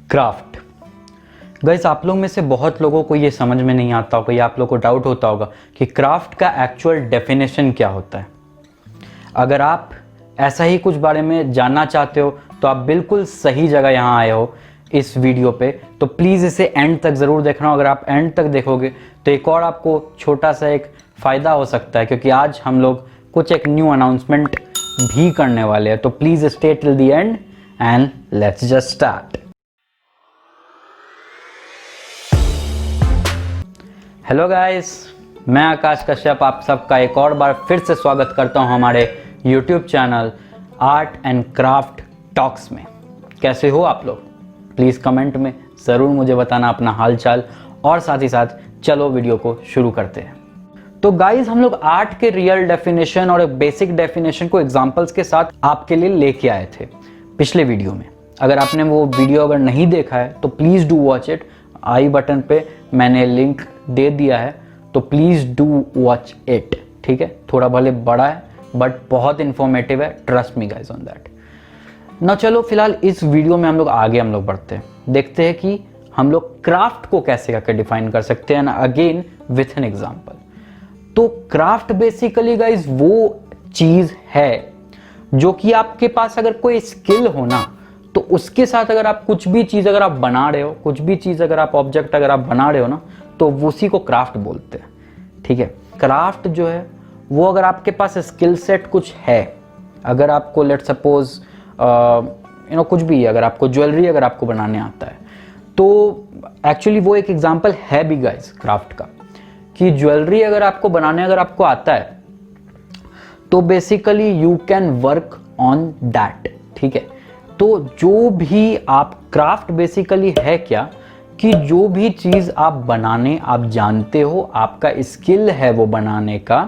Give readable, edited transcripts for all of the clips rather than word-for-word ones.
Craft. Guys, आप लोग में से बहुत लोगों को ये समझ में नहीं आता होगा या आप लोगों को डाउट होता होगा कि क्राफ्ट का एक्चुअल डेफिनेशन क्या होता है। अगर आप ऐसा ही कुछ बारे में जानना चाहते हो तो आप बिल्कुल सही जगह यहाँ आए हो इस वीडियो पे। तो प्लीज़ इसे एंड तक ज़रूर देखना। अगर आप एंड तक देखोगे तो एक और आपको छोटा सा एक फ़ायदा हो सकता है, क्योंकि आज हम लोग कुछ एक न्यू अनाउंसमेंट भी करने वाले हैं। तो please stay till the end and let's just start. Hello guys, मैं आकाश कश्यप आप सबका एक और बार फिर से स्वागत करता हूं हमारे YouTube channel art and craft talks में। कैसे हो आप लोग? प्लीज़ कमेंट में ज़रूर मुझे बताना अपना हालचाल, और साथ ही साथ चलो वीडियो को शुरू करते हैं। तो गाइस, हम लोग आर्ट के रियल डेफिनेशन और एक बेसिक डेफिनेशन को एग्जांपल्स के साथ आपके लिए लेके आए थे पिछले वीडियो में। अगर आपने वो वीडियो अगर नहीं देखा है तो please do watch it. I button पे मैंने लिंक दे दिया है, तो प्लीज़ डू वॉच इट। ठीक है, थोड़ा भले बड़ा है बट बहुत इंफॉर्मेटिव है, trust me guys on that. ना चलो फिलहाल इस वीडियो में हम लोग बढ़ते हैं, देखते हैं कि हम लोग क्राफ्ट को कैसे करके डिफाइन कर सकते हैं, अगेन विथ एन एग्जाम्पल। तो क्राफ्ट बेसिकली गाइज वो चीज़ है जो कि आपके पास अगर कोई स्किल हो ना, तो उसके साथ अगर आप कुछ भी चीज़ अगर आप बना रहे हो, कुछ भी चीज़ अगर आप ऑब्जेक्ट अगर आप बना रहे हो ना, तो उसी को क्राफ्ट बोलते हैं। ठीक है, क्राफ्ट जो है वो अगर आपके पास स्किल सेट कुछ है, अगर आपको लेट सपोज कुछ भी, अगर आपको ज्वेलरी अगर आपको बनाने आता है, तो एक्चुअली वो एक एग्जांपल है भी गाइस क्राफ्ट का, कि ज्वेलरी अगर आपको बनाने अगर आपको आता है तो basically you can work on that. ठीक है, तो जो भी आप क्राफ्ट बेसिकली है क्या, कि जो भी चीज़ आप बनाने आप जानते हो, आपका स्किल है वो बनाने का,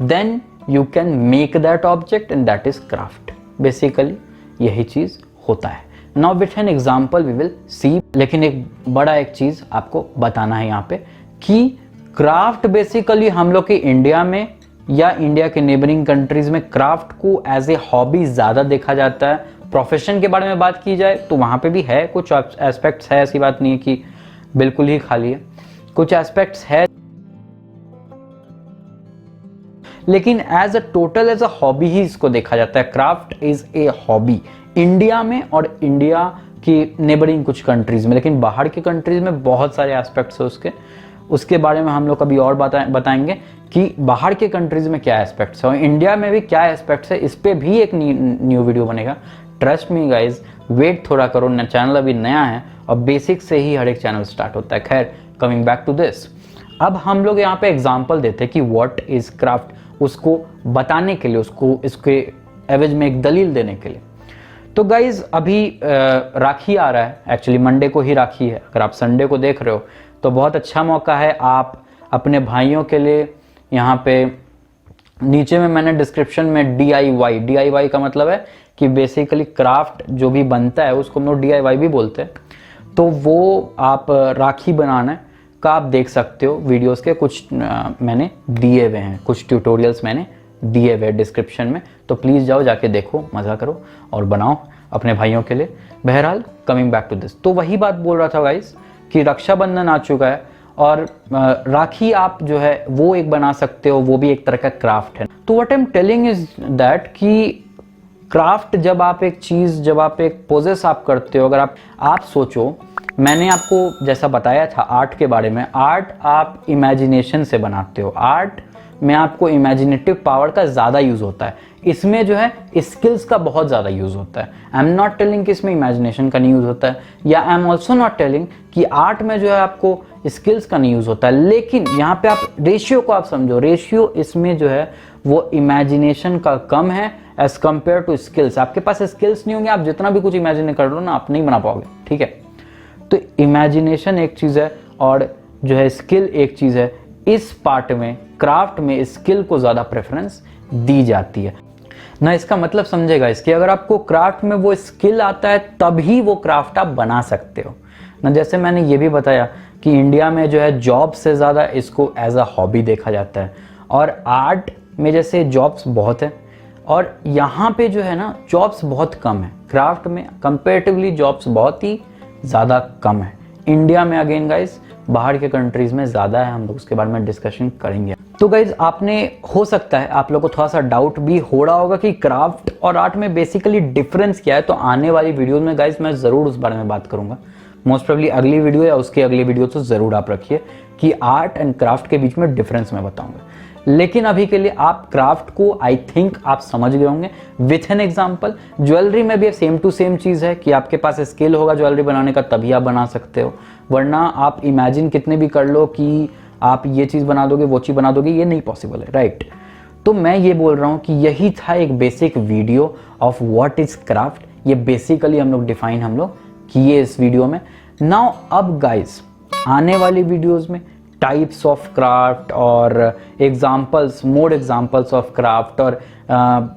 then you can make that object and that is craft. Basically यही चीज़ होता है। Now with an example we will see. लेकिन एक चीज़ आपको बताना है यहाँ पे कि क्राफ्ट बेसिकली हम लोग के इंडिया में या इंडिया के नेबरिंग कंट्रीज में क्राफ्ट को एज ए हॉबी ज़्यादा देखा जाता है। प्रोफेशन के बारे में बात की जाए तो वहाँ पे भी है, कुछ एस्पेक्ट्स है, ऐसी बात नहीं है कि बिल्कुल ही खाली है, कुछ एस्पेक्ट्स है, लेकिन as a total as a hobby ही इसको देखा जाता है। Craft is a hobby India में और इंडिया की नेबरिंग कुछ कंट्रीज में, लेकिन बाहर की कंट्रीज में बहुत सारे एस्पेक्ट्स है उसके बारे में हम लोग कभी और बताएंगे कि बाहर के कंट्रीज में क्या एस्पेक्ट्स है और इंडिया में भी क्या एस्पेक्ट्स है। इस पे भी एक न्यू वीडियो बनेगा, ट्रस्ट मी गाइज, वेट थोड़ा करो। चैनल अभी नया है और बेसिक से ही हर एक चैनल स्टार्ट होता है। खैर, कमिंग बैक टू दिस, अब हम लोग यहाँ पे एग्जांपल देते हैं कि व्हाट इज क्राफ्ट, उसको बताने के लिए, उसको इसके एवज में एक दलील देने के लिए। तो गाइज, अभी राखी आ रहा है, एक्चुअली मंडे को ही राखी है। अगर आप संडे को देख रहे हो तो बहुत अच्छा मौका है आप अपने भाइयों के लिए, यहाँ पे नीचे में मैंने डिस्क्रिप्शन में DIY का मतलब है कि बेसिकली क्राफ्ट जो भी बनता है उसको हम लोग DIY भी बोलते हैं। तो वो आप राखी बनाने का आप देख सकते हो, वीडियोस के कुछ मैंने दिए हुए हैं, कुछ ट्यूटोरियल्स मैंने दिए हुए डिस्क्रिप्शन में। तो प्लीज़ जाओ, जाके देखो, मज़ा करो और बनाओ अपने भाइयों के लिए। बहरहाल, कमिंग बैक टू दिस, तो वही बात बोल रहा था गाइस कि रक्षाबंधन आ चुका है और राखी आप जो है वो एक बना सकते हो, वो भी एक तरह का क्राफ्ट है। तो what I am telling is that कि क्राफ्ट जब आप एक चीज़, जब आप एक पोजेस आप करते हो, अगर आप सोचो, मैंने आपको जैसा बताया था आर्ट के बारे में, आर्ट आप इमेजिनेशन से बनाते हो, आर्ट में आपको इमेजिनेटिव पावर का ज़्यादा यूज़ होता है, इसमें जो है स्किल्स का बहुत ज़्यादा यूज़ होता है। आई एम नॉट टेलिंग कि इसमें इमेजिनेशन का नहीं यूज़ होता है, या I am also not telling कि आर्ट में जो है आपको स्किल्स का नहीं यूज़ होता है। लेकिन यहाँ पे आप रेशियो को आप समझो, रेशियो इसमें जो है वो इमेजिनेशन का कम है एज कम्पेयर टू स्किल्स। आपके पास स्किल्स नहीं होंगे, आप जितना भी कुछ इमेजिन कर लो ना, आप नहीं बना पाओगे। ठीक है, तो इमेजिनेशन एक चीज़ है और जो है स्किल एक चीज़ है। इस पार्ट में, क्राफ्ट में, स्किल को ज़्यादा प्रेफरेंस दी जाती है ना। इसका मतलब समझेगा इसके, अगर आपको क्राफ्ट में वो स्किल आता है तभी वो क्राफ्ट आप बना सकते हो ना। जैसे मैंने ये भी बताया कि इंडिया में जो है जॉब से ज़्यादा इसको एज अ हॉबी देखा जाता है, और आर्ट में जैसे जॉब्स बहुत है और यहाँ पे जो है ना जॉब्स बहुत कम है। क्राफ्ट में कंपेरेटिवली जॉब्स बहुत ही ज़्यादा कम है। इंडिया में अगेन गाइज बाहर के कंट्रीज़ में ज़्यादा है, हम लोग उसके बारे में डिस्कशन करेंगे। तो गाइज आपने, हो सकता है आप लोग को थोड़ा सा डाउट भी हो रहा होगा कि क्राफ्ट और आर्ट में बेसिकली डिफरेंस क्या है, तो आने वाली वीडियो में गाइज मैं ज़रूर उस बारे में बात करूँगा। मोस्ट प्रोबेबली अगली वीडियो या उसके अगली वीडियो तो ज़रूर आप रखिए कि आर्ट एंड क्राफ्ट के बीच में डिफरेंस मैं बताऊँगा। लेकिन अभी के लिए आप क्राफ्ट को आई थिंक आप समझ गए होंगे विथ एन एग्जाम्पल। ज्वेलरी में भी सेम टू सेम चीज़ है कि आपके पास स्किल होगा ज्वेलरी बनाने का तभी आप बना सकते हो, वरना आप इमेजिन कितने भी कर लो कि आप ये चीज़ बना दोगे वो चीज़ बना दोगे, ये नहीं पॉसिबल है, राइट। तो मैं ये बोल रहा हूँ कि यही था एक basic video of what is craft. ये बेसिकली हम लोग डिफाइन किए इस वीडियो में। नाउ अब गाइज आने वाली वीडियोज़ में टाइप्स ऑफ क्राफ्ट और examples, more examples of craft, और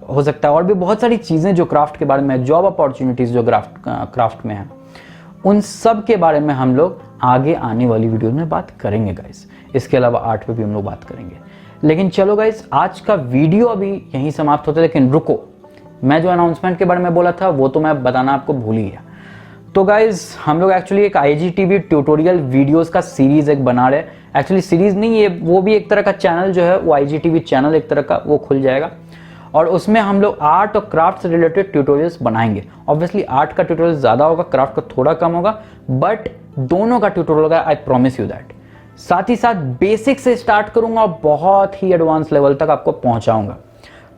हो सकता है और भी बहुत सारी चीज़ें जो क्राफ्ट के बारे में, जॉब अपॉर्चुनिटीज़ जो क्राफ्ट में है, उन सब के बारे में हम लोग आगे आने वाली वीडियो में बात करेंगे गाइस। इसके अलावा आर्ट पे भी हम लोग बात करेंगे। लेकिन चलो गाइस, आज का वीडियो अभी यहीं समाप्त होता है, लेकिन रुको, मैं जो अनाउंसमेंट के बारे में बोला था वो तो मैं बताना आपको भूल ही गया। तो गाइज हम लोग एक्चुअली एक IGTV ट्यूटोरियल वीडियोस का सीरीज एक बना रहे हैं। एक्चुअली सीरीज नहीं है, वो भी एक तरह का चैनल जो है वो IGTV चैनल एक तरह का वो खुल जाएगा, और उसमें हम लोग आर्ट और क्राफ्ट से रिलेटेड ट्यूटोरियल्स बनाएंगे। ऑब्वियसली आर्ट का ट्यूटोरियल ज़्यादा होगा, क्राफ्ट का थोड़ा कम होगा, बट दोनों का ट्यूटोरियल होगा, आई प्रॉमिस यू दैट। साथ ही साथ बेसिक से स्टार्ट करूंगा और बहुत ही एडवांस लेवल तक आपको पहुंचाऊंगा।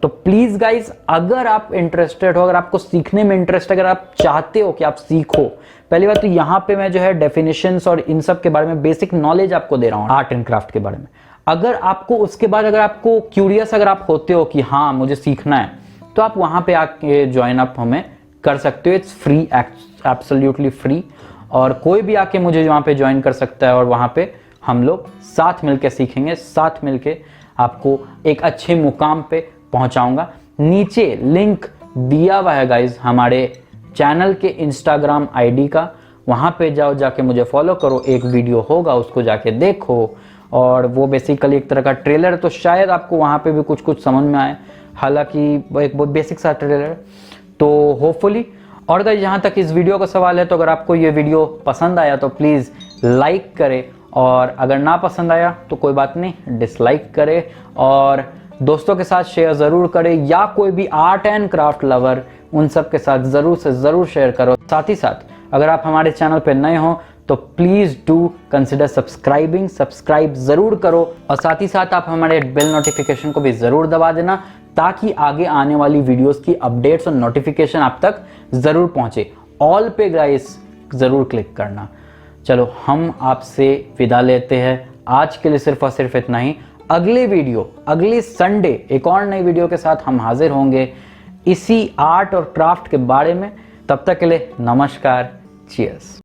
तो प्लीज गाइज, अगर आप इंटरेस्टेड हो, अगर आपको सीखने में इंटरेस्ट है, अगर आप चाहते हो कि आप सीखो, पहली बात तो यहाँ पे मैं जो है डेफिनेशंस और इन सब के बारे में बेसिक नॉलेज आपको दे रहा हूँ आर्ट एंड क्राफ्ट के बारे में। अगर आपको उसके बाद अगर आपको क्यूरियस अगर आप होते हो कि हाँ मुझे सीखना है, तो आप वहाँ पे आके ज्वाइन अप हमें कर सकते हो। इट्स फ्री, एब्सोल्युटली फ्री, और कोई भी आके मुझे वहाँ पे ज्वाइन कर सकता है, और वहाँ पे हम लोग साथ मिलके सीखेंगे, साथ मिलके आपको एक अच्छे मुकाम पे पहुंचाऊंगा। नीचे लिंक दिया हुआ है गाइज हमारे चैनल के इंस्टाग्राम ID का, वहां पे जाओ, जाके मुझे फॉलो करो। एक वीडियो होगा उसको जाके देखो, और वो बेसिकली एक तरह का ट्रेलर है, तो शायद आपको वहां पे भी कुछ कुछ समझ में आए, हालांकि वो एक बहुत बेसिक सा ट्रेलर है, तो होपफुली। और गाइज जहाँ तक इस वीडियो का सवाल है, तो अगर आपको ये वीडियो पसंद आया तो प्लीज़ लाइक करें, और अगर ना पसंद आया तो कोई बात नहीं, डिसलाइक करें, और दोस्तों के साथ शेयर ज़रूर करें, या कोई भी आर्ट एंड क्राफ्ट लवर उन सब के साथ ज़रूर से ज़रूर शेयर करो। साथ ही साथ अगर आप हमारे चैनल पर नए हो तो please do consider subscribing, subscribe ज़रूर करो, और साथ ही साथ आप हमारे बेल नोटिफिकेशन को भी ज़रूर दबा देना, ताकि आगे आने वाली वीडियोस की अपडेट्स और नोटिफिकेशन आप तक ज़रूर पहुँचे। ऑल पे गाइस ज़रूर क्लिक करना। चलो हम आपसे विदा लेते हैं, आज के लिए सिर्फ और सिर्फ इतना ही। अगले वीडियो, अगले संडे एक और नई वीडियो के साथ हम हाजिर होंगे इसी आर्ट और क्राफ्ट के बारे में। तब तक के लिए नमस्कार, चीयर्स।